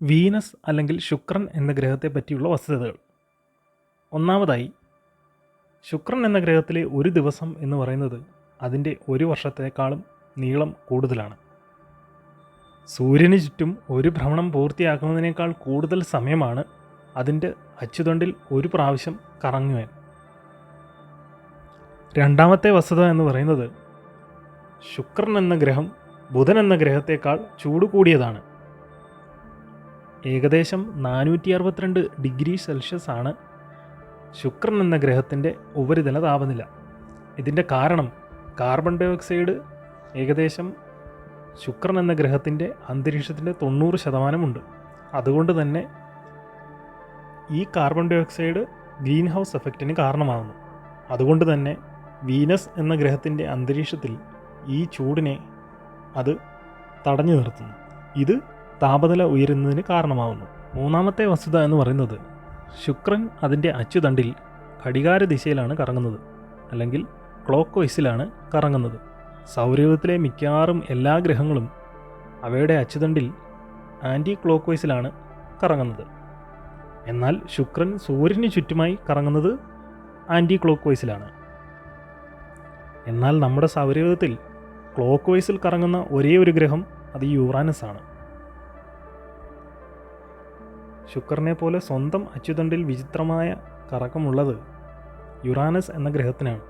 Venus അല്ലെങ്കിൽ ശുക്രൻ എന്ന ഗ്രഹത്തെ പറ്റിയുള്ള വസ്തുതകൾ. ഒന്നാമതായി, ശുക്രൻ എന്ന ഗ്രഹത്തിലെ ഒരു ദിവസം എന്ന് പറയുന്നത് അതിൻ്റെ ഒരു വർഷത്തേക്കാളും നീളം കൂടുതലാണ്. സൂര്യന് ചുറ്റും ഒരു ഭ്രമണം പൂർത്തിയാക്കുന്നതിനേക്കാൾ കൂടുതൽ സമയമാണ് അതിൻ്റെ അച്ചുതണ്ടിൽ ഒരു പ്രാവശ്യം കറങ്ങുവാൻ. രണ്ടാമത്തെ വസ്തുത എന്ന് പറയുന്നത്, ശുക്രൻ എന്ന ഗ്രഹം ബുധൻ എന്ന ഗ്രഹത്തേക്കാൾ ചൂട് കൂടിയതാണ്. ഏകദേശം 462 ഡിഗ്രി സെൽഷ്യസ് ആണ് ശുക്രൻ എന്ന ഗ്രഹത്തിൻ്റെ ഉപരിതല താപനില. ഇതിൻ്റെ കാരണം കാർബൺ ഡൈ ഓക്സൈഡ് ഏകദേശം ശുക്രൻ എന്ന ഗ്രഹത്തിൻ്റെ അന്തരീക്ഷത്തിൻ്റെ 90% ഉണ്ട്. അതുകൊണ്ട് തന്നെ ഈ carbon dioxide greenhouse എഫക്റ്റിന് കാരണമാകുന്നു. അതുകൊണ്ട് തന്നെ വീനസ് എന്ന ഗ്രഹത്തിൻ്റെ അന്തരീക്ഷത്തിൽ ഈ ചൂടിനെ അത് തടഞ്ഞു നിർത്തുന്നു. ഇത് താപനില ഉയരുന്നതിന് കാരണമാകുന്നു. മൂന്നാമത്തെ വസ്തുത എന്ന് പറയുന്നത്, ശുക്രൻ അതിൻ്റെ അച്ചുതണ്ടിൽ ഘടികാര ദിശയിലാണ് കറങ്ങുന്നത്, അല്ലെങ്കിൽ ക്ലോക്ക് വൈസിലാണ് കറങ്ങുന്നത്. സൗരയൂഥത്തിലെ മിക്കവാറും എല്ലാ ഗ്രഹങ്ങളും അവയുടെ അച്ചുതണ്ടിൽ ആൻറ്റി ക്ലോക്ക് വൈസിലാണ് കറങ്ങുന്നത്. എന്നാൽ ശുക്രൻ സൂര്യന് ചുറ്റുമായി കറങ്ങുന്നത് ആൻറ്റി ക്ലോക്ക് വൈസിലാണ്. എന്നാൽ നമ്മുടെ സൗരയൂഥത്തിൽ ക്ലോക്ക് വൈസിൽ കറങ്ങുന്ന ഒരേ ഒരു ഗ്രഹം അത് യുറാനസ് ആണ്. ശുക്രനെ പോലെ സ്വന്തം അച്ചുതണ്ടിൽ വിചിത്രമായ കറക്കമുള്ളത് യുറാനസ് എന്ന ഗ്രഹത്തിനാണ്.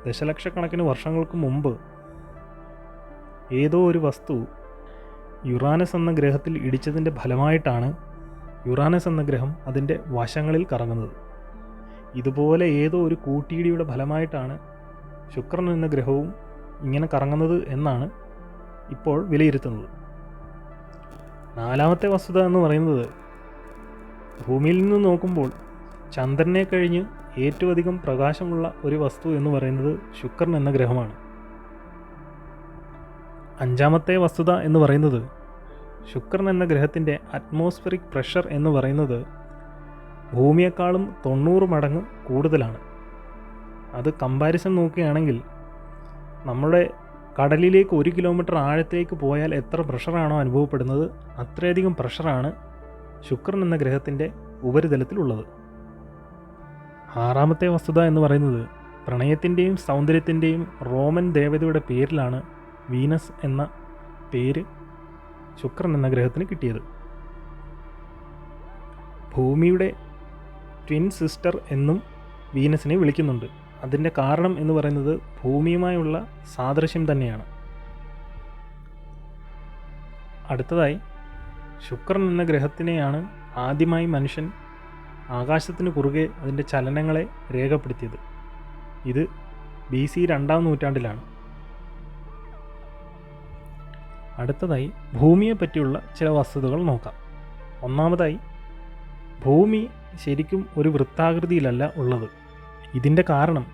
ദശലക്ഷക്കണക്കിന് വർഷങ്ങൾക്ക് മുമ്പ് ഏതോ ഒരു വസ്തു യുറാനസ് എന്ന ഗ്രഹത്തിൽ ഇടിച്ചതിൻ്റെ ഫലമായിട്ടാണ് യുറാനസ് എന്ന ഗ്രഹം അതിൻ്റെ വശങ്ങളിൽ കറങ്ങുന്നത്. ഇതുപോലെ ഏതോ ഒരു കൂട്ടിയിടിയുടെ ഫലമായിട്ടാണ് ശുക്രൻ എന്ന ഗ്രഹവും ഇങ്ങനെ കറങ്ങുന്നത് എന്നാണ് ഇപ്പോൾ വിലയിരുത്തുന്നത്. നാലാമത്തെ വസ്തുത എന്ന് പറയുന്നത്, ഭൂമിയിൽ നിന്ന് നോക്കുമ്പോൾ ചന്ദ്രനെ കഴിഞ്ഞ് ഏറ്റവും അധികം പ്രകാശമുള്ള ഒരു വസ്തു എന്ന് പറയുന്നത് ശുക്രൻ എന്ന ഗ്രഹമാണ്. അഞ്ചാമത്തെ വസ്തുത എന്ന് പറയുന്നത്, ശുക്രൻ എന്ന ഗ്രഹത്തിൻ്റെ അറ്റ്മോസ്ഫിയറിക് പ്രഷർ എന്ന് പറയുന്നത് ഭൂമിയെക്കാളും 90 മടങ്ങ് കൂടുതലാണ്. അത് കമ്പാരിസൺ നോക്കുകയാണെങ്കിൽ നമ്മുടെ കടലിലേക്ക് 1 കിലോമീറ്റർ ആഴത്തേക്ക് പോയാൽ എത്ര പ്രഷറാണോ അനുഭവപ്പെടുന്നത്, അത്രയധികം പ്രഷറാണ് ശുക്രൻ എന്ന ഗ്രഹത്തിൻ്റെ ഉപരിതലത്തിലുള്ളത്. ആറാമത്തെ വസ്തുത എന്ന് പറയുന്നത്, പ്രണയത്തിൻ്റെയും സൗന്ദര്യത്തിൻ്റെയും റോമൻ ദേവതയുടെ പേരിലാണ് വീനസ് എന്ന പേര് ശുക്രൻ എന്ന ഗ്രഹത്തിന് കിട്ടിയത്. ഭൂമിയുടെ ട്വിൻ സിസ്റ്റർ എന്നും വീനസിനെ വിളിക്കുന്നുണ്ട്. അതിൻ്റെ കാരണം എന്ന് പറയുന്നത് ഭൂമിയുമായുള്ള സാദൃശ്യം തന്നെയാണ്. അടുത്തതായി, ശുക്രൻ എന്ന ഗ്രഹത്തിനെയാണ് ആദ്യമായി മനുഷ്യൻ ആകാശത്തിന് കുറുകെ അതിൻ്റെ ചലനങ്ങളെ രേഖപ്പെടുത്തിയത്. ഇത് BC 2-ാം നൂറ്റാണ്ടിലാണ്. അടുത്തതായി, ഭൂമിയെ പറ്റിയുള്ള ചില വസ്തുതകൾ നോക്കാം. ഒന്നാമതായി, ഭൂമി ശരിക്കും ഒരു വൃത്താകൃതിയിലല്ല ഉള്ളത്. ഇതിൻ്റെ കാരണം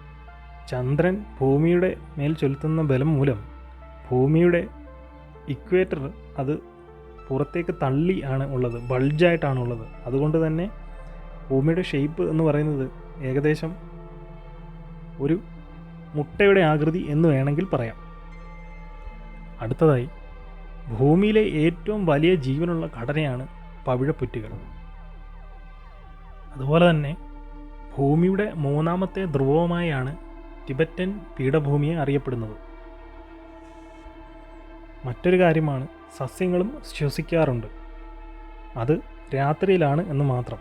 ചന്ദ്രൻ ഭൂമിയുടെ മേൽ ചെലുത്തുന്ന ബലം മൂലം ഭൂമിയുടെ ഇക്വേറ്റർ അത് പുറത്തേക്ക് തള്ളി ആണ് ഉള്ളത്, ബൾജായിട്ടാണ് ഉള്ളത്. അതുകൊണ്ട് തന്നെ ഭൂമിയുടെ ഷേപ്പ് എന്ന് പറയുന്നത് ഏകദേശം ഒരു മുട്ടയുടെ ആകൃതി എന്ന് വേണമെങ്കിൽ പറയാം. അടുത്തതായി, ഭൂമിയിലെ ഏറ്റവും വലിയ ജീവനുള്ള ഘടനയാണ് പവിഴപ്പുറ്റുകൾ. അതുപോലെ തന്നെ ഭൂമിയുടെ 3ാമത്തെ ധ്രുവമായാണ് ടിബറ്റൻ പീഠഭൂമിയെ അറിയപ്പെടുന്നത്. മറ്റൊരു കാര്യമാണ്, സസ്യങ്ങളും ശ്വസിക്കാറുണ്ട്. അത് രാത്രിയിലാണ് എന്ന് മാത്രം.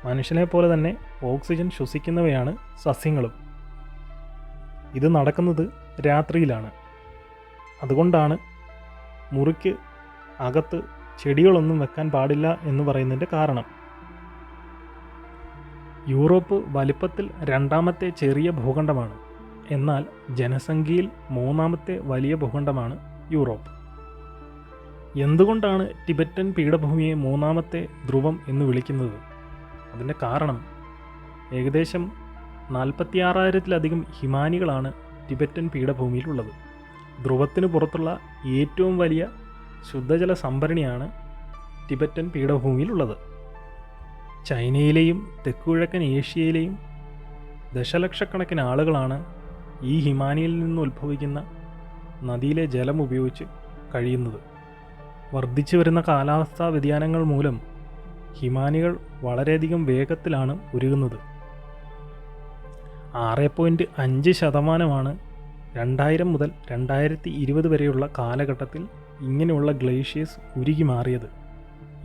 മനുഷ്യനെ പോലെ തന്നെ ഓക്സിജൻ ശ്വസിക്കുന്നവയാണ് സസ്യങ്ങളും. ഇത് നടക്കുന്നത് രാത്രിയിലാണ്. അതുകൊണ്ടാണ് മുറിക്ക് അകത്ത് ചെടികളൊന്നും വെക്കാൻ പാടില്ല എന്ന് പറയുന്നതിൻ്റെ കാരണം. യൂറോപ്പ് വലിപ്പത്തിൽ 2ാമത്തെ ചെറിയ ഭൂഖണ്ഡമാണ്. എന്നാൽ ജനസംഖ്യയിൽ 3ാമത്തെ വലിയ ഭൂഖണ്ഡമാണ് യൂറോപ്പ്. എന്തുകൊണ്ടാണ് ടിബറ്റൻ പീഠഭൂമിയെ 3ാമത്തെ ധ്രുവം എന്ന് വിളിക്കുന്നത്? അതിൻ്റെ കാരണം, ഏകദേശം 46,000-ത്തിലധികം ഹിമാനികളാണ് ടിബറ്റൻ പീഠഭൂമിയിലുള്ളത്. ധ്രുവത്തിന് പുറത്തുള്ള ഏറ്റവും വലിയ ശുദ്ധജല സംഭരണിയാണ് ടിബറ്റൻ പീഠഭൂമിയിലുള്ളത്. ചൈനയിലെയും തെക്കുകിഴക്കൻ ഏഷ്യയിലെയും ദശലക്ഷക്കണക്കിന് ആളുകളാണ് ഈ ഹിമാനിയിൽ നിന്ന് ഉത്ഭവിക്കുന്ന നദിയിലെ ജലം ഉപയോഗിച്ച് കഴിയുന്നത്. വർദ്ധിച്ചു വരുന്ന കാലാവസ്ഥാ വ്യതിയാനങ്ങൾ മൂലം ഹിമാനികൾ വളരെയധികം വേഗത്തിലാണ് ഉരുകുന്നത്. 6.5% 2000 മുതൽ 2020 വരെയുള്ള കാലഘട്ടത്തിൽ ഇങ്ങനെയുള്ള ഗ്ലേഷ്യേഴ്സ് ഉരുകി മാറിയത്.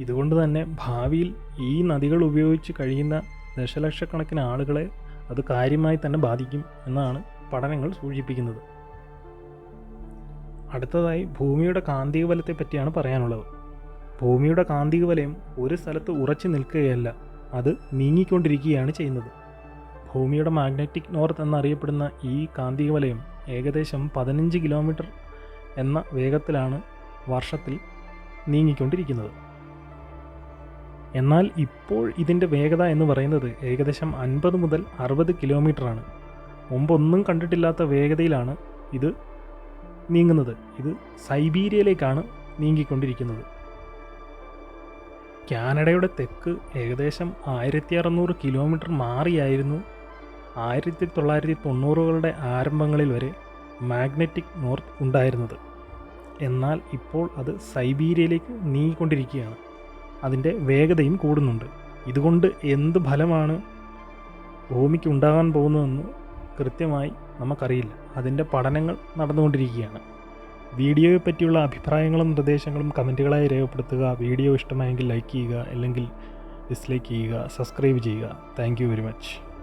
ഇതുകൊണ്ട് തന്നെ ഭാവിയിൽ ഈ നദികൾ ഉപയോഗിച്ച് കഴിയുന്ന ദശലക്ഷക്കണക്കിന് ആളുകളെ അത് കാര്യമായി തന്നെ ബാധിക്കും എന്നാണ് പഠനങ്ങൾ സൂചിപ്പിക്കുന്നത്. അടുത്തതായി ഭൂമിയുടെ കാന്തിക ബലത്തെ പറ്റിയാണ് പറയാനുള്ളത്. ഭൂമിയുടെ കാന്തിക വലയം ഒരു സ്ഥലത്ത് ഉറച്ചു നിൽക്കുകയല്ല, അത് നീങ്ങിക്കൊണ്ടിരിക്കുകയാണ് ചെയ്യുന്നത്. ഭൂമിയുടെ മാഗ്നറ്റിക് നോർത്ത് എന്നറിയപ്പെടുന്ന ഈ കാന്തിക വലയം ഏകദേശം 15 കിലോമീറ്റർ എന്ന വേഗത്തിലാണ് വർഷത്തിൽ നീങ്ങിക്കൊണ്ടിരിക്കുന്നത്. എന്നാൽ ഇപ്പോൾ ഇതിൻ്റെ വേഗത എന്ന് പറയുന്നത് ഏകദേശം 50 മുതൽ 60 കിലോമീറ്ററാണ്. മുമ്പൊന്നും കണ്ടിട്ടില്ലാത്ത വേഗതയിലാണ് ഇത് നീങ്ങുന്നത്. ഇത് സൈബീരിയയിലേക്കാണ് നീങ്ങിക്കൊണ്ടിരിക്കുന്നത്. കാനഡയുടെ തെക്ക് ഏകദേശം 1600 കിലോമീറ്റർ മാറിയായിരുന്നു 1990കളുടെ ആരംഭങ്ങളിൽ വരെ മാഗ്നറ്റിക് നോർത്ത് ഉണ്ടായിരുന്നത്. എന്നാൽ ഇപ്പോൾ അത് സൈബീരിയയിലേക്ക് നീങ്ങിക്കൊണ്ടിരിക്കുകയാണ്. അതിൻ്റെ വേഗതയും കൂടുന്നുണ്ട്. ഇതുകൊണ്ട് എന്ത് ഫലമാണ് ഭൂമിക്ക് ഉണ്ടാകാൻ പോകുന്നതെന്ന് കൃത്യമായി നമുക്കറിയില്ല. അതിൻ്റെ പഠനങ്ങൾ നടന്നുകൊണ്ടിരിക്കുകയാണ്. വീഡിയോയെ പറ്റിയുള്ള അഭിപ്രായങ്ങളും നിർദ്ദേശങ്ങളും കമൻറ്റുകളായി രേഖപ്പെടുത്തുക. വീഡിയോ ഇഷ്ടമായെങ്കിൽ ലൈക്ക് ചെയ്യുക, അല്ലെങ്കിൽ ഡിസ്ലൈക്ക് ചെയ്യുക, സബ്സ്ക്രൈബ് ചെയ്യുക. Thank you very much.